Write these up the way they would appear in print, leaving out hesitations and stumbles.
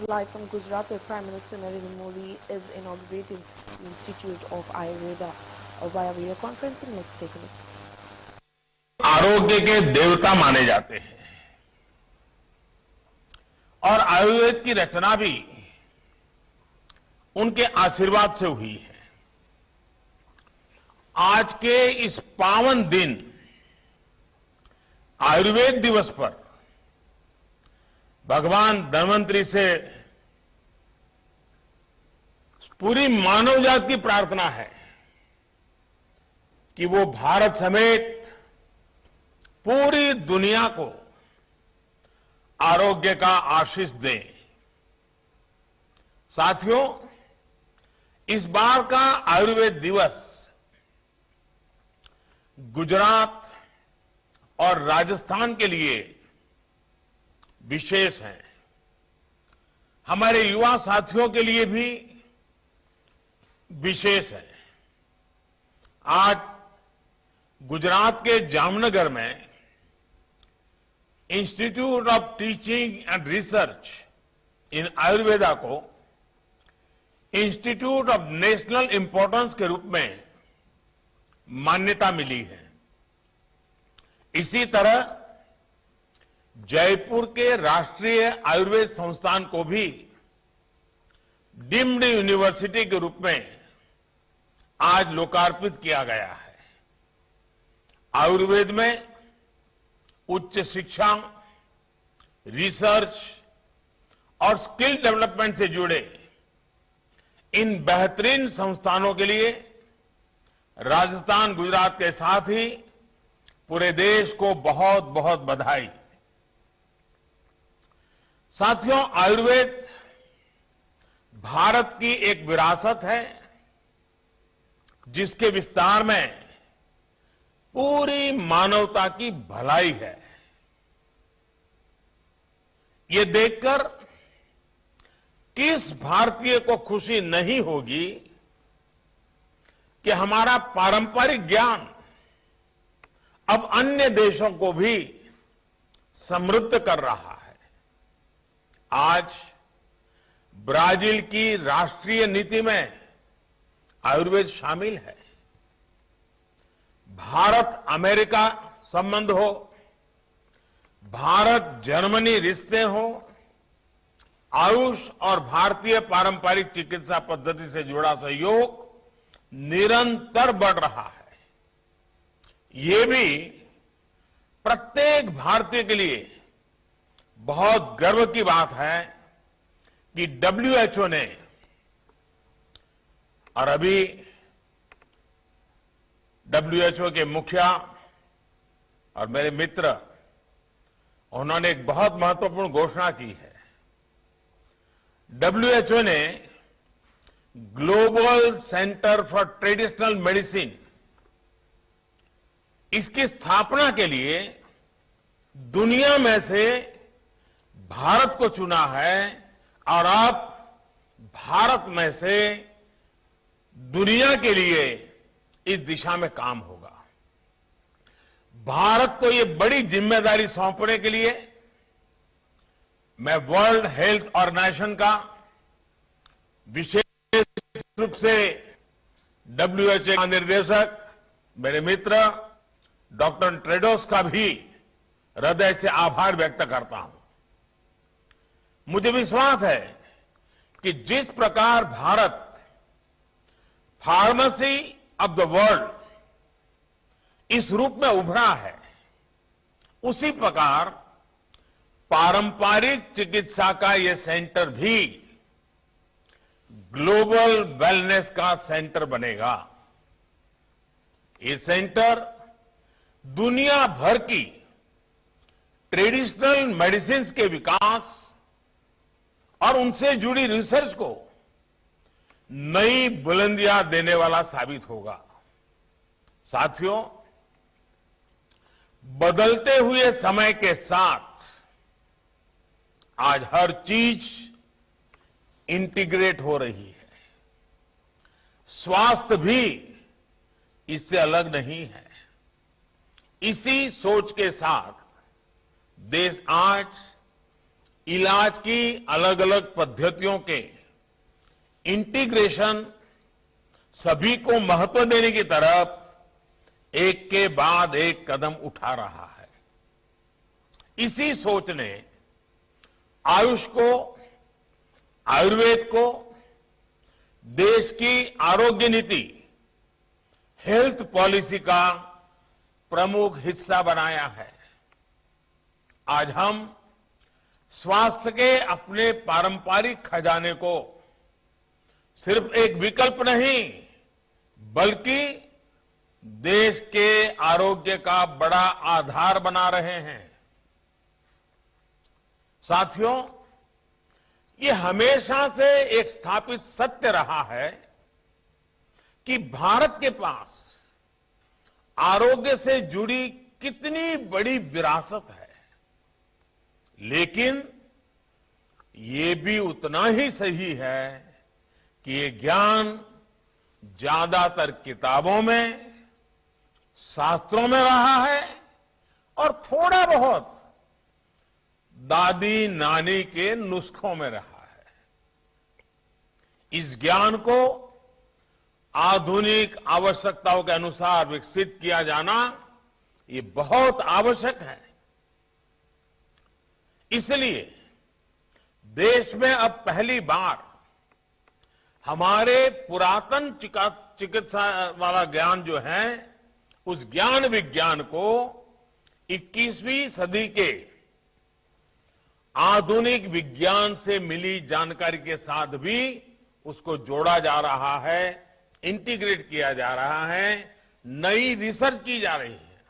Live from Gujarat, where Prime Minister Narendra Modi is inaugurating the Institute of Ayurveda via video conferencing. Let's take a look. आरोग्य के देवता माने जाते हैं और आयुर्वेद की रचना भी उनके आशीर्वाद से हुई है। आज के इस पावन दिन आयुर्वेद दिवस पर भगवान धन्वंतरी से पूरी मानव जाति की प्रार्थना है कि वो भारत समेत पूरी दुनिया को आरोग्य का आशीष दें। साथियों, इस बार का आयुर्वेद दिवस गुजरात और राजस्थान के लिए विशेष है। हमारे युवा साथियों के लिए भी विशेष है। आज गुजरात के जामनगर में institute of teaching and research इन आयुर्वेदा को इंस्टीट्यूट ऑफ नेशनल इंपॉर्टेंस के रूप में मान्यता मिली है। इसी तरह जयपुर के राष्ट्रीय आयुर्वेद संस्थान को भी डीम्ड यूनिवर्सिटी के रूप में आज लोकार्पित किया गया है। आयुर्वेद में उच्च शिक्षा, रिसर्च और स्किल डेवलपमेंट से जुड़े इन बेहतरीन संस्थानों के लिए राजस्थान, गुजरात के साथ ही पूरे देश को बहुत बहुत बधाई। साथियों, आयुर्वेद भारत की एक विरासत है जिसके विस्तार में पूरी मानवता की भलाई है। ये देखकर किस भारतीय को खुशी नहीं होगी कि हमारा पारंपरिक ज्ञान अब अन्य देशों को भी समृद्ध कर रहा है। आज ब्राजील की राष्ट्रीय नीति में आयुर्वेद शामिल है। भारत अमेरिका संबंध हो, भारत जर्मनी रिश्ते हो, आयुष और भारतीय पारंपरिक चिकित्सा पद्धति से जुड़ा सहयोग निरंतर बढ़ रहा है। ये भी प्रत्येक भारतीय के लिए बहुत गर्व की बात है कि डब्ल्यूएचओ ने और अभी डब्ल्यूएचओ के मुखिया और मेरे मित्र, उन्होंने एक बहुत महत्वपूर्ण घोषणा की है। डब्ल्यूएचओ ने global centre for traditional medicine, इसकी स्थापना के लिए दुनिया में से भारत को चुना है और अब भारत में से दुनिया के लिए इस दिशा में काम होगा। भारत को ये बड़ी जिम्मेदारी सौंपने के लिए मैं वर्ल्ड हेल्थ ऑर्गेनाइजेशन का विशेष रूप से डब्ल्यूएचओ का निर्देशक, मेरे मित्र डॉक्टर टेड्रोस का भी हृदय से आभार व्यक्त करता हूं। मुझे विश्वास है कि जिस प्रकार Bharat pharmacy of the world इस रूप में उभरा है, उसी प्रकार पारंपरिक चिकित्सा का यह सेंटर भी ग्लोबल वेलनेस का सेंटर बनेगा। ये सेंटर दुनिया भर की ट्रेडिशनल मेडिसिन के विकास और उनसे जुड़ी रिसर्च को नई बुलंदियां देने वाला साबित होगा। साथियों, बदलते हुए समय के साथ आज हर चीज इंटीग्रेट हो रही है। स्वास्थ्य भी इससे अलग नहीं है। इसी सोच के साथ देश आज इलाज की अलग अलग पद्धतियों के इंटीग्रेशन, सभी को महत्व देने की तरफ एक के बाद एक कदम उठा रहा है। इसी सोच ने आयुष को, आयुर्वेद को देश की आरोग्य नीति, हेल्थ पॉलिसी का प्रमुख हिस्सा बनाया है। आज हम स्वास्थ्य के अपने पारंपरिक खजाने को सिर्फ एक विकल्प नहीं, बल्कि देश के आरोग्य का बड़ा आधार बना रहे हैं। साथियों, ये हमेशा से एक स्थापित सत्य रहा है कि भारत के पास आरोग्य से जुड़ी कितनी बड़ी विरासत है, लेकिन ये भी उतना ही सही है कि ये ज्ञान ज्यादातर किताबों में, शास्त्रों में रहा है और थोड़ा बहुत दादी नानी के नुस्खों में रहा है। इस ज्ञान को आधुनिक आवश्यकताओं के अनुसार विकसित किया जाना ये बहुत आवश्यक है। इसलिए देश में अब पहली बार हमारे पुरातन चिकित्सा वाला ज्ञान जो है, उस ज्ञान विज्ञान को 21वीं सदी के आधुनिक विज्ञान से मिली जानकारी के साथ भी उसको जोड़ा जा रहा है, इंटीग्रेट किया जा रहा है, नई रिसर्च की जा रही है।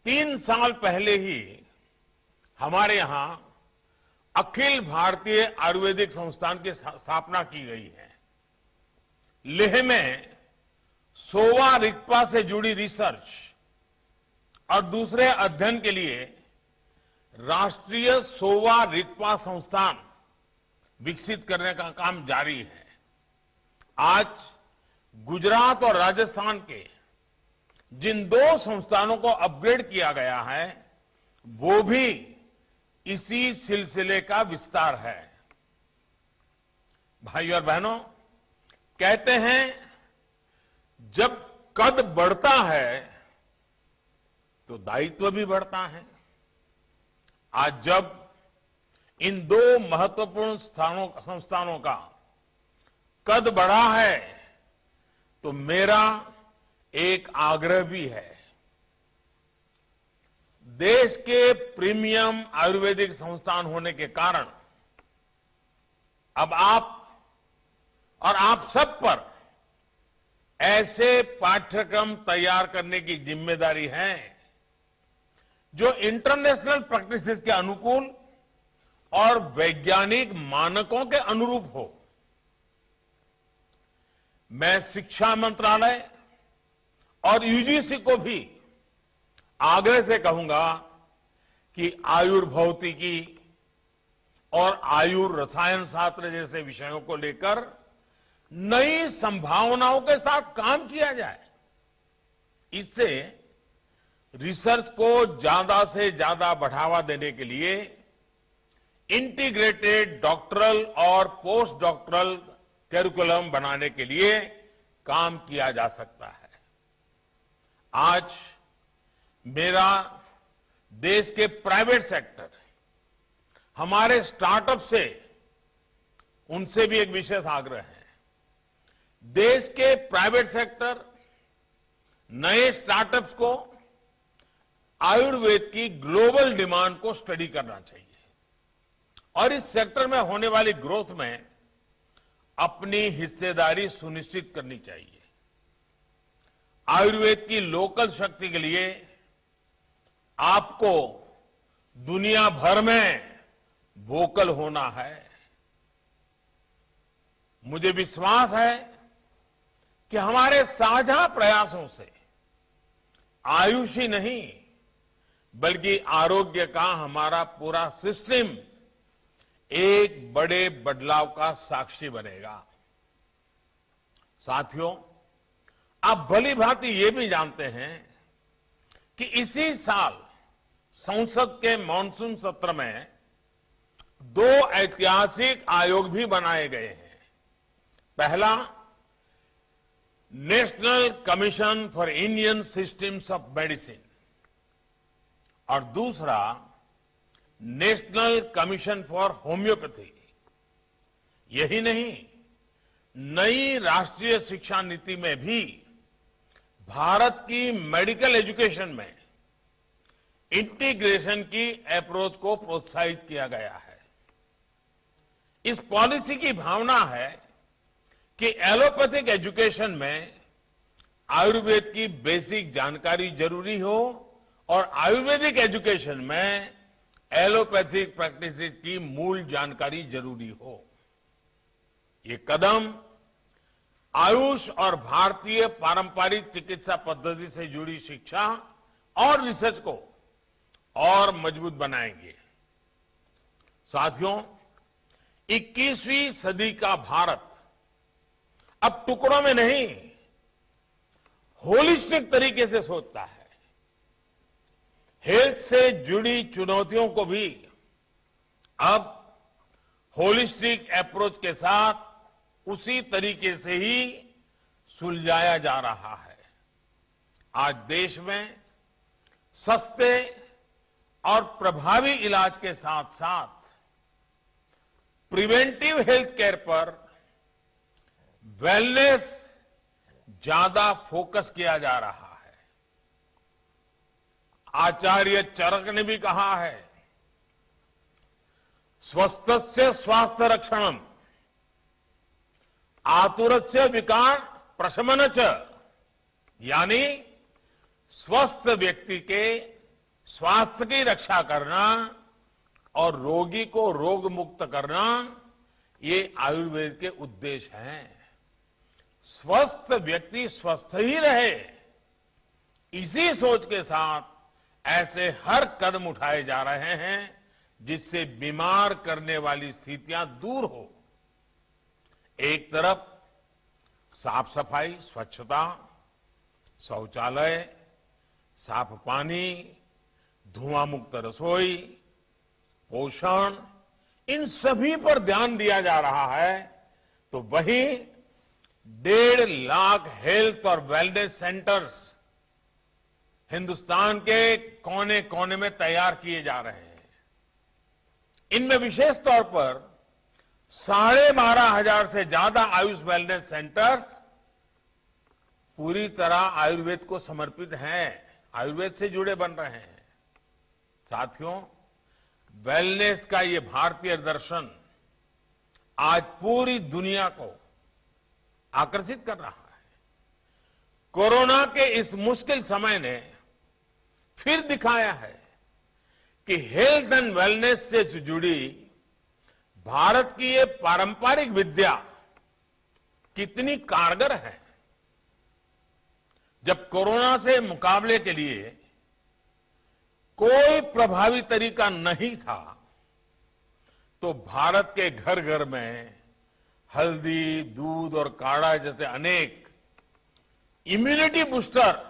3 साल पहले ही हमारे यहां अखिल भारतीय आयुर्वेदिक संस्थान की स्थापना की गई है। लेह में सोवा रिगपा से जुड़ी रिसर्च और दूसरे अध्ययन के लिए राष्ट्रीय सोवा रिगपा संस्थान विकसित करने का काम जारी है। आज गुजरात और राजस्थान के जिन 2 संस्थानों को अपग्रेड किया गया है, वो भी इसी सिलसिले का विस्तार है। भाइयों और बहनों, कहते हैं जब कद बढ़ता है तो दायित्व भी बढ़ता है। आज जब इन 2 महत्वपूर्ण संस्थानों का कद बढ़ा है, तो मेरा एक आग्रह भी है। देश के प्रीमियम आयुर्वेदिक संस्थान होने के कारण अब आप सब पर ऐसे पाठ्यक्रम तैयार करने की जिम्मेदारी है जो इंटरनेशनल प्रैक्टिसेस के अनुकूल और वैज्ञानिक मानकों के अनुरूप हो। मैं शिक्षा मंत्रालय और यूजीसी को भी आग्रह से कहूंगा कि आयुर्भौतिकी और आयुर्रसायन शास्त्र जैसे विषयों को लेकर नई संभावनाओं के साथ काम किया जाए। इससे रिसर्च को ज्यादा से ज्यादा बढ़ावा देने के लिए इंटीग्रेटेड डॉक्टरल और पोस्ट डॉक्टरल करिकुलम बनाने के लिए काम किया जा सकता है। आज मेरा देश के प्राइवेट सेक्टर, हमारे स्टार्टअप से, उनसे भी एक विशेष आग्रह है। देश के प्राइवेट सेक्टर नए स्टार्टअप्स को आयुर्वेद की ग्लोबल डिमांड को स्टडी करना चाहिए और इस सेक्टर में होने वाली ग्रोथ में अपनी हिस्सेदारी सुनिश्चित करनी चाहिए। आयुर्वेद की लोकल शक्ति के लिए आपको दुनिया भर में वोकल होना है। मुझे विश्वास है कि हमारे साझा प्रयासों से आयुष ही नहीं, बल्कि आरोग्य का हमारा पूरा सिस्टम एक बड़े बदलाव का साक्षी बनेगा। साथियों, आप भली भांति ये भी जानते हैं कि इसी साल संसद के मानसून सत्र में दो ऐतिहासिक आयोग भी बनाए गए हैं। पहला, national commission for Indian systems of medicine और दूसरा, नेशनल कमीशन फॉर होम्योपैथी। यही नहीं, नई राष्ट्रीय शिक्षा नीति में भी भारत की मेडिकल एजुकेशन में इंटीग्रेशन की अप्रोच को प्रोत्साहित किया गया है। इस पॉलिसी की भावना है कि एलोपैथिक एजुकेशन में आयुर्वेद की बेसिक जानकारी जरूरी हो और आयुर्वेदिक एजुकेशन में एलोपैथिक प्रैक्टिस की मूल जानकारी जरूरी हो। ये कदम आयुष और भारतीय पारंपरिक चिकित्सा पद्धति से जुड़ी शिक्षा और रिसर्च को और मजबूत बनाएंगे। साथियों, 21वीं सदी का भारत अब टुकड़ों में नहीं, होलिस्टिक तरीके से सोचता है। हेल्थ से जुड़ी चुनौतियों को भी अब होलिस्टिक अप्रोच के साथ उसी तरीके से ही सुलझाया जा रहा है। आज देश में सस्ते और प्रभावी इलाज के साथ साथ प्रिवेंटिव हेल्थ केयर पर वेलनेस ज्यादा फोकस किया जा रहा है। आचार्य चरक ने भी कहा है, स्वस्थस्य स्वास्थ्य रक्षणम आतुरस्य विकार प्रशमन च, यानी स्वस्थ व्यक्ति के स्वास्थ्य की रक्षा करना और रोगी को रोग मुक्त करना, ये आयुर्वेद के उद्देश्य हैं। स्वस्थ व्यक्ति स्वस्थ ही रहे, इसी सोच के साथ ऐसे हर कदम उठाए जा रहे हैं जिससे बीमार करने वाली स्थितियां दूर हो। एक तरफ साफ सफाई, स्वच्छता, शौचालय, साफ पानी, धुआं मुक्त रसोई, पोषण, इन सभी पर ध्यान दिया जा रहा है, तो वहीं 1.5 लाख हेल्थ और वेलनेस सेंटर्स हिंदुस्तान के कोने कोने में तैयार किए जा रहे हैं। इनमें विशेष तौर पर 12,500 से ज्यादा आयुष वेलनेस सेंटर्स पूरी तरह आयुर्वेद को समर्पित हैं, आयुर्वेद से जुड़े बन रहे हैं। साथियों, वेलनेस का ये भारतीय दर्शन आज पूरी दुनिया को आकर्षित कर रहा है। कोरोना के इस मुश्किल समय ने फिर दिखाया है कि हेल्थ एंड वेलनेस से जुड़ी भारत की ये पारंपरिक विद्या कितनी कारगर है। जब कोरोना से मुकाबले के लिए कोई प्रभावी तरीका नहीं था, तो भारत के घर घर में हल्दी, दूध और काढ़ा जैसे अनेक इम्यूनिटी बूस्टर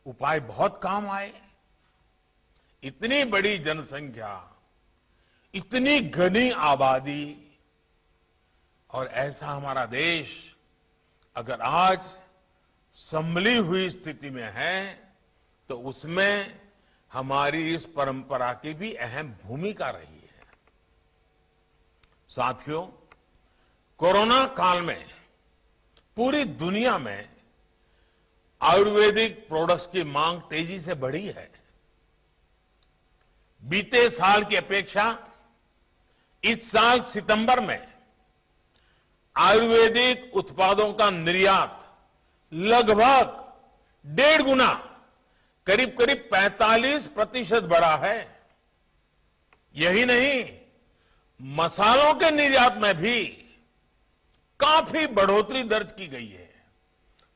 उपाय बहुत काम आए। इतनी बड़ी जनसंख्या, इतनी घनी आबादी और ऐसा हमारा देश अगर आज संभली हुई स्थिति में है, तो उसमें हमारी इस परंपरा की भी अहम भूमिका रही है। साथियों, कोरोना काल में पूरी दुनिया में आयुर्वेदिक प्रोडक्ट्स की मांग तेजी से बढ़ी है। बीते साल की अपेक्षा इस साल सितंबर में आयुर्वेदिक उत्पादों का निर्यात लगभग 1.5 गुना, करीब करीब 45% बढ़ा है। यही नहीं, मसालों के निर्यात में भी काफी बढ़ोतरी दर्ज की गई है।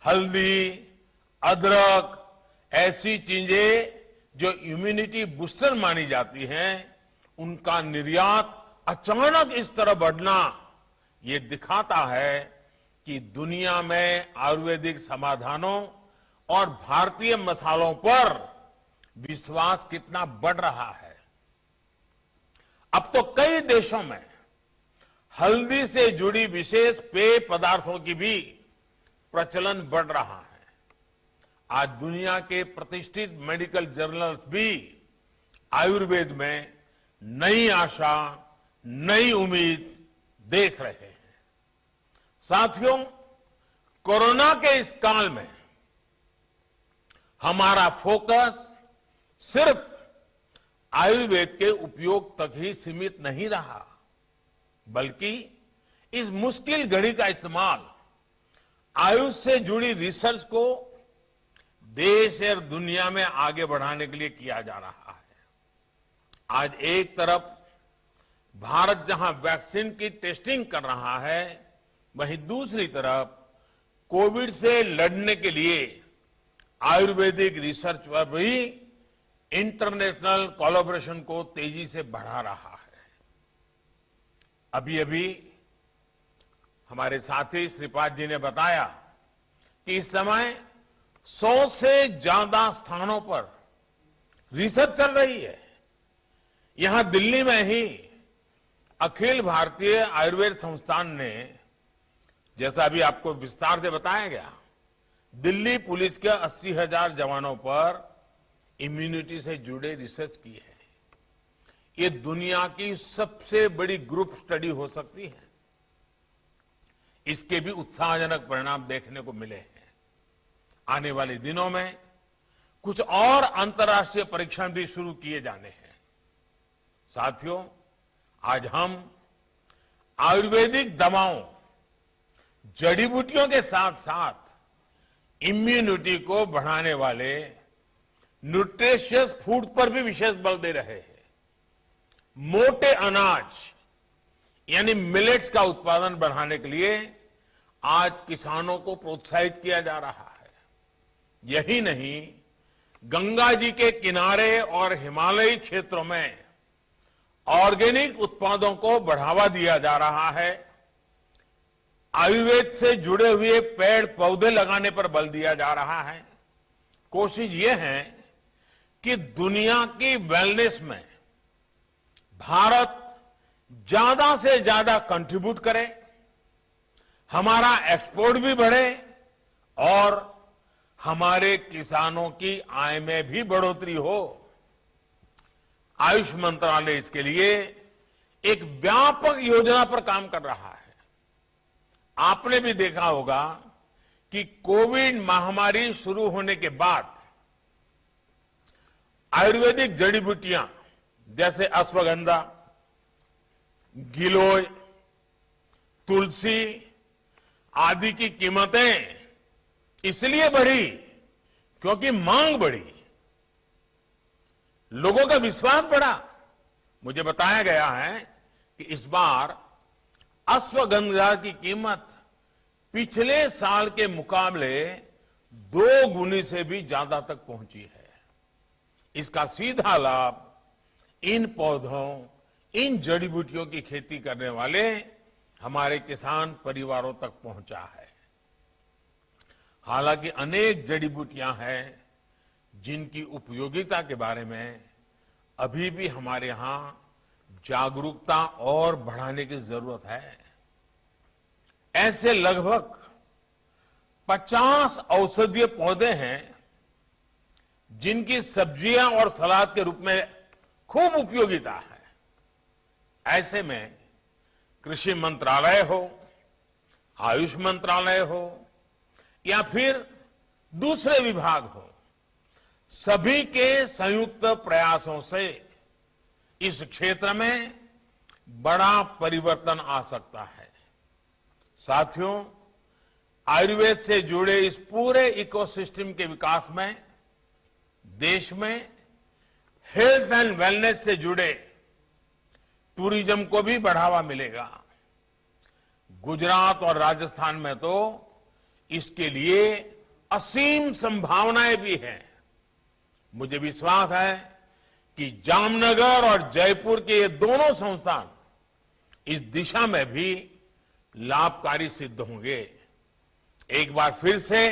हल्दी, अदरक, ऐसी चीजें जो इम्यूनिटी बूस्टर मानी जाती हैं, उनका निर्यात अचानक इस तरह बढ़ना, ये दिखाता है कि दुनिया में आयुर्वेदिक समाधानों और भारतीय मसालों पर विश्वास कितना बढ़ रहा है। अब तो कई देशों में हल्दी से जुड़ी विशेष पेय पदार्थों की भी प्रचलन बढ़ रहा है। आज दुनिया के प्रतिष्ठित मेडिकल जर्नल्स भी आयुर्वेद में नई आशा, नई उम्मीद देख रहे हैं। साथियों, कोरोना के इस काल में हमारा फोकस सिर्फ आयुर्वेद के उपयोग तक ही सीमित नहीं रहा, बल्कि इस मुश्किल घड़ी का इस्तेमाल आयुष से जुड़ी रिसर्च को देश और दुनिया में आगे बढ़ाने के लिए किया जा रहा है। आज एक तरफ भारत जहां वैक्सीन की टेस्टिंग कर रहा है, वहीं दूसरी तरफ कोविड से लड़ने के लिए आयुर्वेदिक रिसर्च पर भी इंटरनेशनल कोलैबोरेशन को तेजी से बढ़ा रहा है। अभी अभी हमारे साथी श्रीपाद जी ने बताया कि इस समय 100 से ज्यादा स्थानों पर रिसर्च चल रही है। यहां दिल्ली में ही अखिल भारतीय आयुर्वेद संस्थान ने, जैसा अभी आपको विस्तार से बताया गया, दिल्ली पुलिस के 80,000 जवानों पर इम्यूनिटी से जुड़े रिसर्च की है। ये दुनिया की सबसे बड़ी ग्रुप स्टडी हो सकती है। इसके भी उत्साहजनक परिणाम देखने को मिले हैं। आने वाले दिनों में कुछ और अंतर्राष्ट्रीय परीक्षण भी शुरू किए जाने हैं। साथियों, आज हम आयुर्वेदिक दवाओं, जड़ी बूटियों के साथ साथ इम्यूनिटी को बढ़ाने वाले न्यूट्रिशियस फूड पर भी विशेष बल दे रहे हैं। मोटे अनाज यानी मिलेट्स का उत्पादन बढ़ाने के लिए आज किसानों को प्रोत्साहित किया जा रहा है। यही नहीं, गंगा जी के किनारे और हिमालयी क्षेत्रों में ऑर्गेनिक उत्पादों को बढ़ावा दिया जा रहा है। आयुर्वेद से जुड़े हुए पेड़ पौधे लगाने पर बल दिया जा रहा है। कोशिश यह है कि दुनिया की वेलनेस में भारत ज्यादा से ज्यादा कंट्रीब्यूट करे, हमारा एक्सपोर्ट भी बढ़े और हमारे किसानों की आय में भी बढ़ोतरी हो। आयुष मंत्रालय इसके लिए एक व्यापक योजना पर काम कर रहा है। आपने भी देखा होगा कि कोविड महामारी शुरू होने के बाद आयुर्वेदिक जड़ी बूटियां जैसे अश्वगंधा, गिलोय, तुलसी आदि की कीमतें इसलिए बढ़ी क्योंकि मांग बढ़ी, लोगों का विश्वास बढ़ा। मुझे बताया गया है कि इस बार अश्वगंधा की कीमत पिछले साल के मुकाबले 2 गुनी से भी ज्यादा तक पहुंची है। इसका सीधा लाभ इन पौधों, इन जड़ी बूटियों की खेती करने वाले हमारे किसान परिवारों तक पहुंचा है। हालांकि अनेक जड़ी बूटियां हैं जिनकी उपयोगिता के बारे में अभी भी हमारे यहां जागरूकता और बढ़ाने की जरूरत है। ऐसे लगभग 50 औषधीय पौधे हैं जिनकी सब्जियां और सलाद के रूप में खूब उपयोगिता है। ऐसे में कृषि मंत्रालय हो, आयुष मंत्रालय हो या फिर दूसरे विभाग हो, सभी के संयुक्त प्रयासों से इस क्षेत्र में बड़ा परिवर्तन आ सकता है। साथियों, आयुर्वेद से जुड़े इस पूरे इकोसिस्टम के विकास में देश में हेल्थ एंड वेलनेस से जुड़े टूरिज्म को भी बढ़ावा मिलेगा। गुजरात और राजस्थान में तो इसके लिए असीम संभावनाएं भी हैं। मुझे विश्वास है कि जामनगर और जयपुर के ये दोनों संस्थान इस दिशा में भी लाभकारी सिद्ध होंगे। एक बार फिर से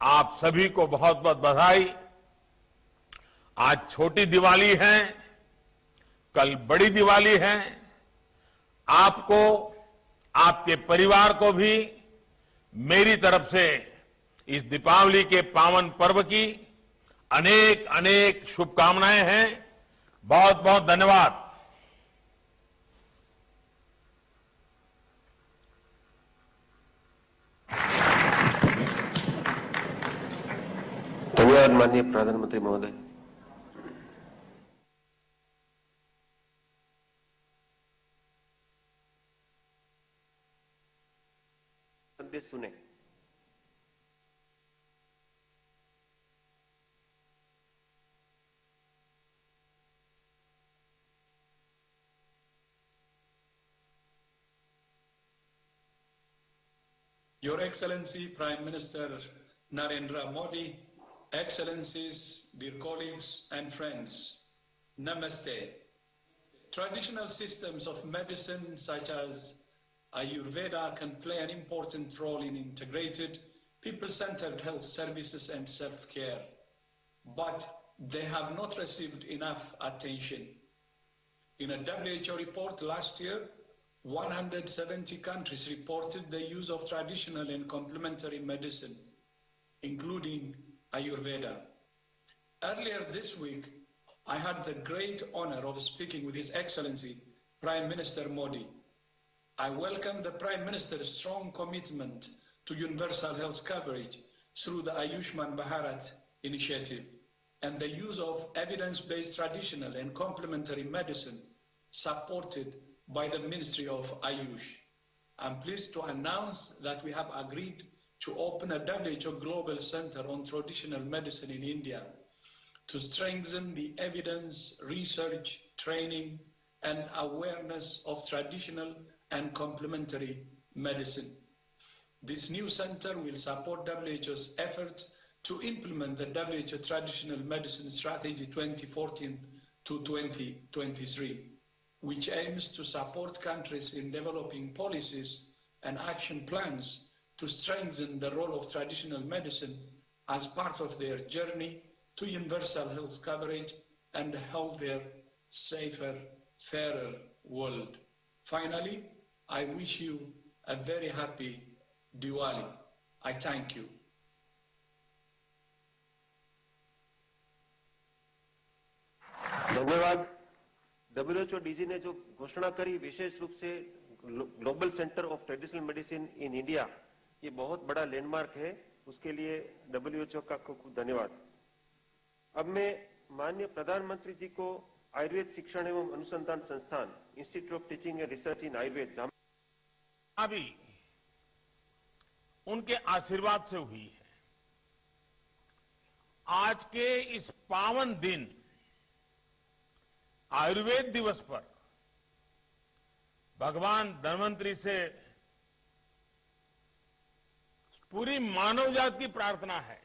आप सभी को बहुत बहुत बधाई। आज छोटी दिवाली है, कल बड़ी दिवाली है। आपको, आपके परिवार को भी मेरी तरफ से इस दीपावली के पावन पर्व की अनेक अनेक शुभकामनाएं हैं। बहुत बहुत धन्यवाद। धन्यवाद माननीय प्रधानमंत्री महोदय। संदेश सुने। Your Excellency Prime Minister Narendra Modi, Excellencies, dear colleagues and friends, Namaste. Traditional systems of medicine such as Ayurveda can play an important role in integrated, people-centered health services and self-care, but they have not received enough attention. In a WHO report last year, 170 countries reported the use of traditional and complementary medicine, including Ayurveda. Earlier this week, I had the great honor of speaking with His Excellency, Prime Minister Modi. I welcome the Prime Minister's strong commitment to universal health coverage through the Ayushman Bharat initiative and the use of evidence-based traditional and complementary medicine supported by the Ministry of Ayush. I'm pleased to announce that we have agreed to open a WHO Global Center on Traditional Medicine in India to strengthen the evidence, research, training, and awareness of traditional and complementary medicine. This new center will support WHO's effort to implement the WHO Traditional Medicine Strategy 2014 to 2023. Which aims to support countries in developing policies and action plans to strengthen the role of traditional medicine as part of their journey to universal health coverage and a healthier, safer, fairer world. Finally, I wish you a very happy Diwali. I thank you. धन्यवाद। WHO DG ने जो घोषणा करी विशेष रूप से global centre of traditional medicine in India, ये बहुत बड़ा लैंडमार्क है, उसके लिए WHO का खूब खूब धन्यवाद। अब मैं माननीय प्रधानमंत्री जी को आयुर्वेद शिक्षण एवं अनुसंधान संस्थान institute of teaching and research इन आयुर्वेद अभी उनके आशीर्वाद से हुई है। आज के इस पावन दिन आयुर्वेद दिवस पर भगवान धन्वंतरी से पूरी मानव जाति की प्रार्थना है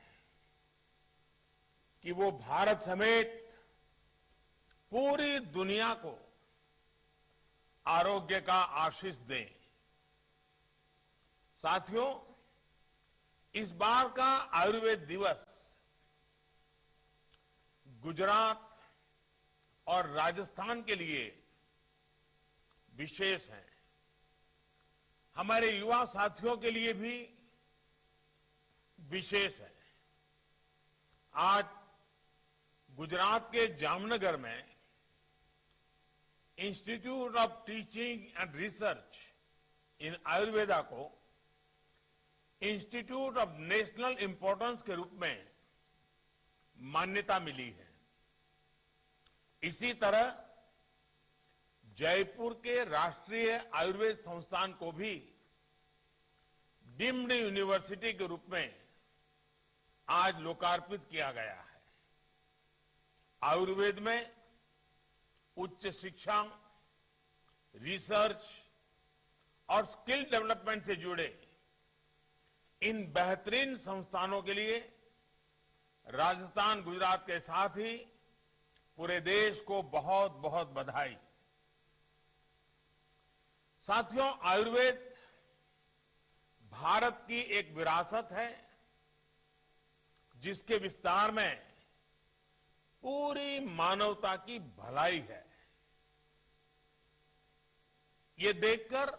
कि वो भारत समेत पूरी दुनिया को आरोग्य का आशीष दें। साथियों, इस बार का आयुर्वेद दिवस गुजरात और राजस्थान के लिए विशेष है। हमारे युवा साथियों के लिए भी विशेष है। आज गुजरात के जामनगर में institute of teaching and research इन आयुर्वेदा को इंस्टीट्यूट ऑफ नेशनल इंपॉर्टेंस के रूप में मान्यता मिली है। इसी तरह जयपुर के राष्ट्रीय आयुर्वेद संस्थान को भी डीम्ड यूनिवर्सिटी के रूप में आज लोकार्पित किया गया है। आयुर्वेद में उच्च शिक्षा, रिसर्च और स्किल डेवलपमेंट से जुड़े इन बेहतरीन संस्थानों के लिए राजस्थान, गुजरात के साथ ही पूरे देश को बहुत बहुत बधाई। साथियों, आयुर्वेद भारत की एक विरासत है जिसके विस्तार में पूरी मानवता की भलाई है। ये देखकर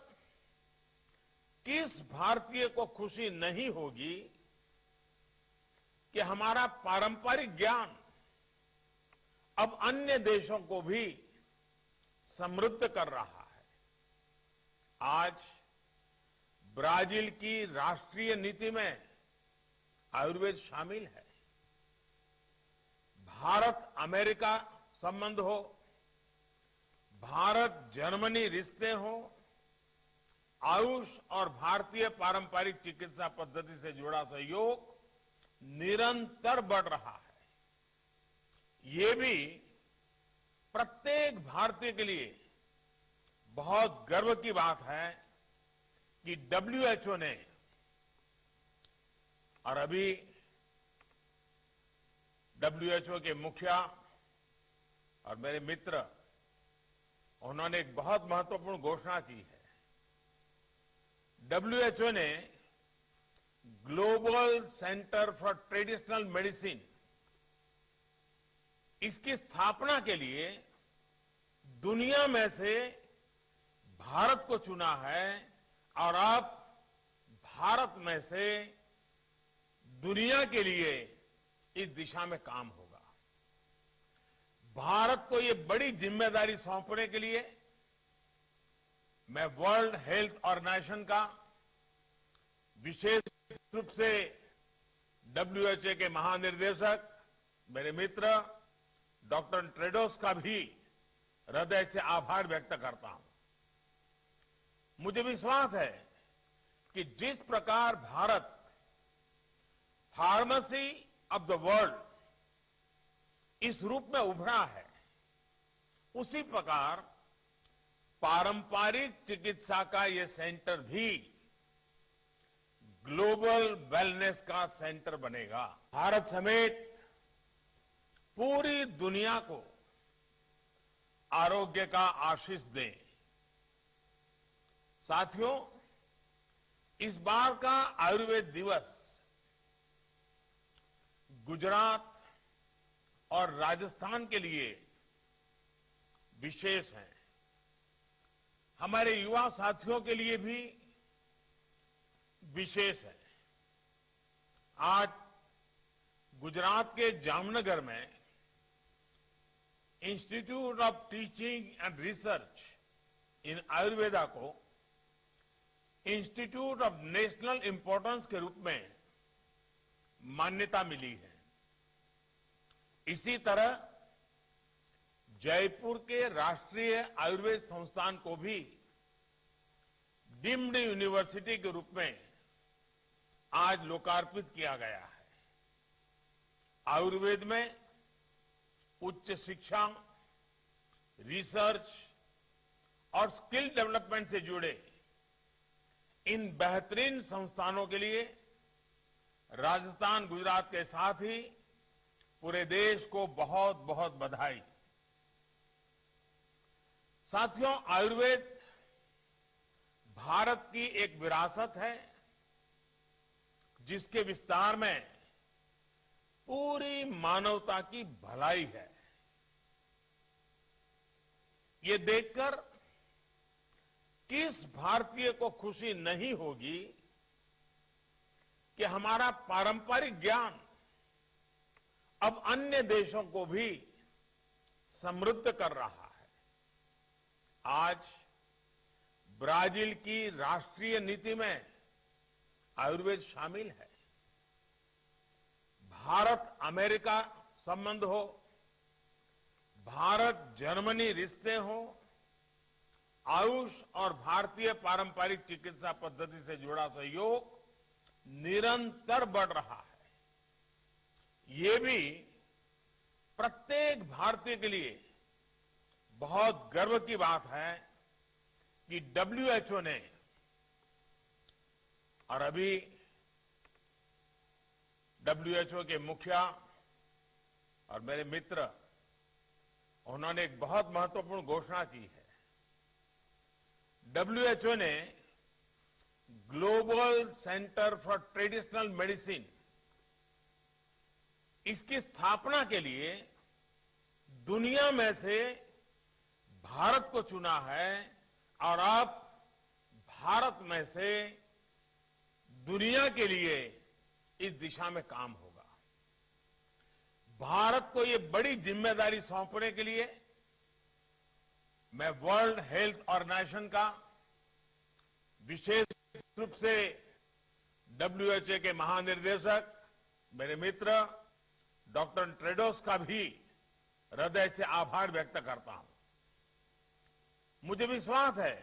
किस भारतीय को खुशी नहीं होगी कि हमारा पारंपरिक ज्ञान अब अन्य देशों को भी समृद्ध कर रहा है। आज ब्राजील की राष्ट्रीय नीति में आयुर्वेद शामिल है। भारत अमेरिका संबंध हो, भारत जर्मनी रिश्ते हो, आयुष और भारतीय पारंपरिक चिकित्सा पद्धति से जुड़ा सहयोग निरंतर बढ़ रहा है। ये भी प्रत्येक भारतीय के लिए बहुत गर्व की बात है कि डब्ल्यूएचओ ने और अभी डब्ल्यूएचओ के मुखिया और मेरे मित्र उन्होंने एक बहुत महत्वपूर्ण घोषणा की है। डब्ल्यूएचओ ने global centre for traditional medicine इसकी स्थापना के लिए दुनिया में से भारत को चुना है और अब भारत में से दुनिया के लिए इस दिशा में काम होगा। भारत को ये बड़ी जिम्मेदारी सौंपने के लिए मैं वर्ल्ड हेल्थ ऑर्गेनाइजेशन का विशेष रूप से डब्ल्यूएचओ के महानिर्देशक मेरे मित्र डॉक्टर ट्रेडोस का भी हृदय से आभार व्यक्त करता हूं। मुझे विश्वास है कि जिस प्रकार Bharat pharmacy of the world इस रूप में उभरा है, उसी प्रकार पारंपरिक चिकित्सा का ये सेंटर भी ग्लोबल वेलनेस का सेंटर बनेगा। भारत समेत पूरी दुनिया को आरोग्य का आशीष दें। साथियों, इस बार का आयुर्वेद दिवस गुजरात और राजस्थान के लिए विशेष है। हमारे युवा साथियों के लिए भी विशेष है। आज गुजरात के जामनगर में institute of teaching and research इन आयुर्वेदा को इंस्टीट्यूट ऑफ नेशनल इंपॉर्टेंस के रूप में मान्यता मिली है। इसी तरह जयपुर के राष्ट्रीय आयुर्वेद संस्थान को भी डीम्ड यूनिवर्सिटी के रूप में आज लोकार्पित किया गया है। आयुर्वेद में उच्च शिक्षा, रिसर्च और स्किल डेवलपमेंट से जुड़े इन बेहतरीन संस्थानों के लिए राजस्थान, गुजरात के साथ ही पूरे देश को बहुत बहुत बधाई। साथियों, आयुर्वेद भारत की एक विरासत है जिसके विस्तार में पूरी मानवता की भलाई है। ये देखकर किस भारतीय को खुशी नहीं होगी कि हमारा पारंपरिक ज्ञान अब अन्य देशों को भी समृद्ध कर रहा है। आज ब्राजील की राष्ट्रीय नीति में आयुर्वेद शामिल है। भारत अमेरिका संबंध हो, भारत जर्मनी रिश्ते हो, आयुष और भारतीय पारंपरिक चिकित्सा पद्धति से जुड़ा सहयोग निरंतर बढ़ रहा है। ये भी प्रत्येक भारतीय के लिए बहुत गर्व की बात है कि डब्ल्यूएचओ ने और अभी डब्ल्यूएचओ के मुखिया और मेरे मित्र उन्होंने एक बहुत महत्वपूर्ण घोषणा की है। डब्ल्यूएचओ ने global centre for traditional medicine इसकी स्थापना के लिए दुनिया में से भारत को चुना है और अब भारत में से दुनिया के लिए इस दिशा में काम होगा। भारत को ये बड़ी जिम्मेदारी सौंपने के लिए मैं वर्ल्ड हेल्थ ऑर्गेनाइजेशन का, विशेष रूप से डब्ल्यूएचओ के महानिर्देशक मेरे मित्र डॉक्टर ट्रेडोस का भी हृदय से आभार व्यक्त करता हूं। मुझे विश्वास है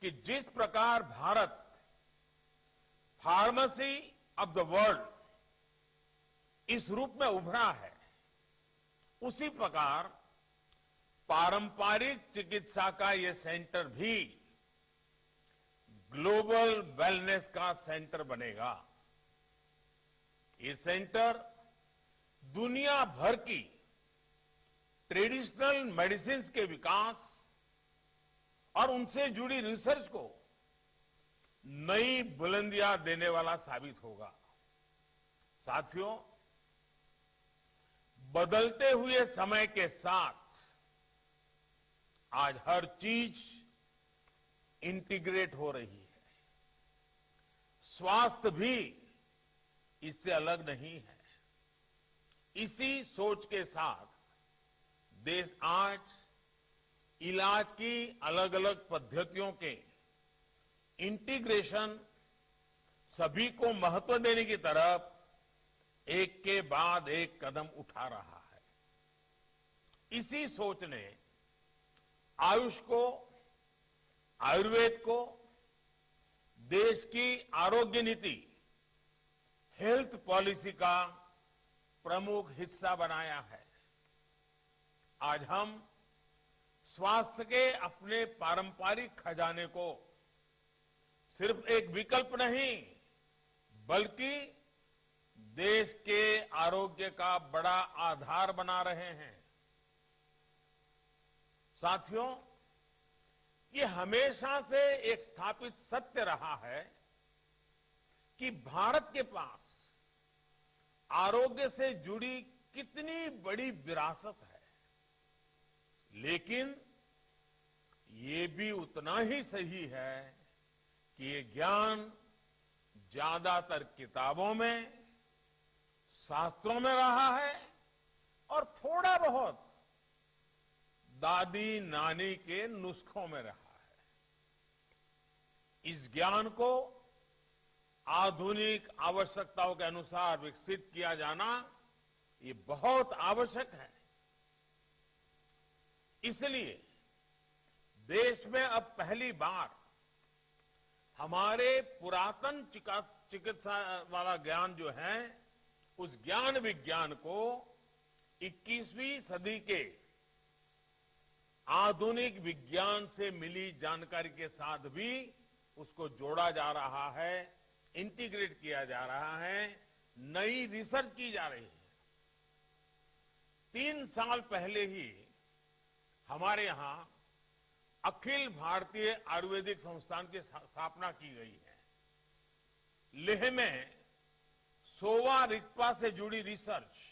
कि जिस प्रकार Bharat pharmacy of the world इस रूप में उभरा है, उसी प्रकार पारंपरिक चिकित्सा का यह सेंटर भी ग्लोबल वेलनेस का सेंटर बनेगा। ये सेंटर दुनिया भर की ट्रेडिशनल मेडिसिन के विकास और उनसे जुड़ी रिसर्च को नई बुलंदियां देने वाला साबित होगा। साथियों, बदलते हुए समय के साथ आज हर चीज इंटीग्रेट हो रही है। स्वास्थ्य भी इससे अलग नहीं है। इसी सोच के साथ देश आज इलाज की अलग अलग पद्धतियों के इंटीग्रेशन, सभी को महत्व देने की तरफ एक के बाद एक कदम उठा रहा है। इसी सोच ने आयुष को, आयुर्वेद को देश की आरोग्य नीति, हेल्थ पॉलिसी का प्रमुख हिस्सा बनाया है। आज हम स्वास्थ्य के अपने पारंपरिक खजाने को सिर्फ एक विकल्प नहीं, बल्कि देश के आरोग्य का बड़ा आधार बना रहे हैं। साथियों, ये हमेशा से एक स्थापित सत्य रहा है कि भारत के पास आरोग्य से जुड़ी कितनी बड़ी विरासत है, लेकिन ये भी उतना ही सही है कि ये ज्ञान ज्यादातर किताबों में, शास्त्रों में रहा है और थोड़ा बहुत दादी नानी के नुस्खों में रहा है। इस ज्ञान को आधुनिक आवश्यकताओं के अनुसार विकसित किया जाना ये बहुत आवश्यक है। इसलिए देश में अब पहली बार हमारे पुरातन चिकित्सा वाला ज्ञान जो है, उस ज्ञान विज्ञान को 21वीं सदी के आधुनिक विज्ञान से मिली जानकारी के साथ भी उसको जोड़ा जा रहा है, इंटीग्रेट किया जा रहा है, नई रिसर्च की जा रही है। 3 साल पहले ही हमारे यहां अखिल भारतीय आयुर्वेदिक संस्थान की स्थापना की गई है। लेह में सोवा रिगपा से जुड़ी research.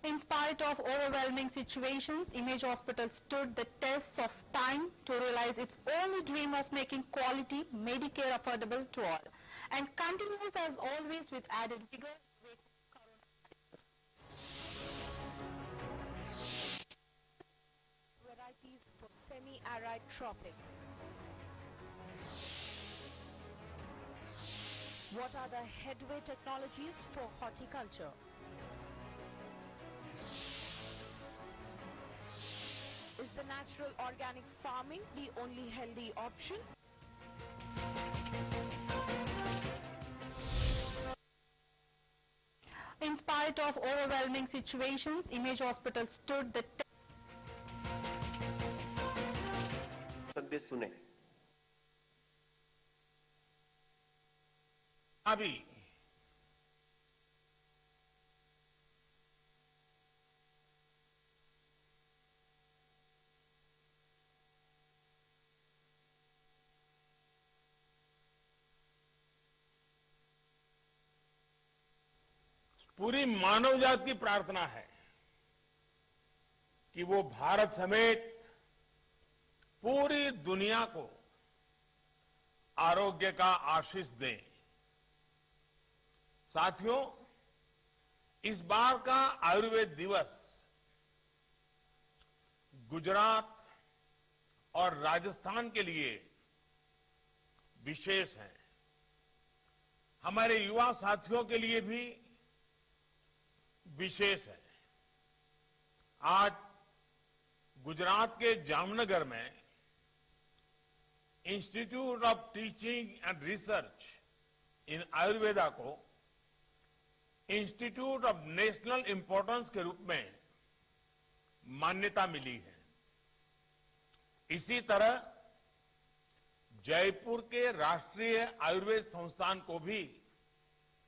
In spite of overwhelming situations, Image Hospital stood the test of time to realize its only dream of making quality Medicare affordable to all, and continues as always with added vigor. Varieties for semi-arid tropics. What are the headway technologies for horticulture? Is the natural organic farming the only healthy option? In spite of overwhelming situations, Image Hospital stood the test. संदेश सुने। अभी पूरी मानव जाति की प्रार्थना है कि वो भारत समेत पूरी दुनिया को आरोग्य का आशीष दें। साथियों, इस बार का आयुर्वेद दिवस गुजरात और राजस्थान के लिए विशेष है। हमारे युवा साथियों के लिए भी विशेष है। आज गुजरात के जामनगर में institute of teaching and research इन आयुर्वेदा को इंस्टीट्यूट ऑफ नेशनल इंपॉर्टेंस के रूप में मान्यता मिली है। इसी तरह जयपुर के राष्ट्रीय आयुर्वेद संस्थान को भी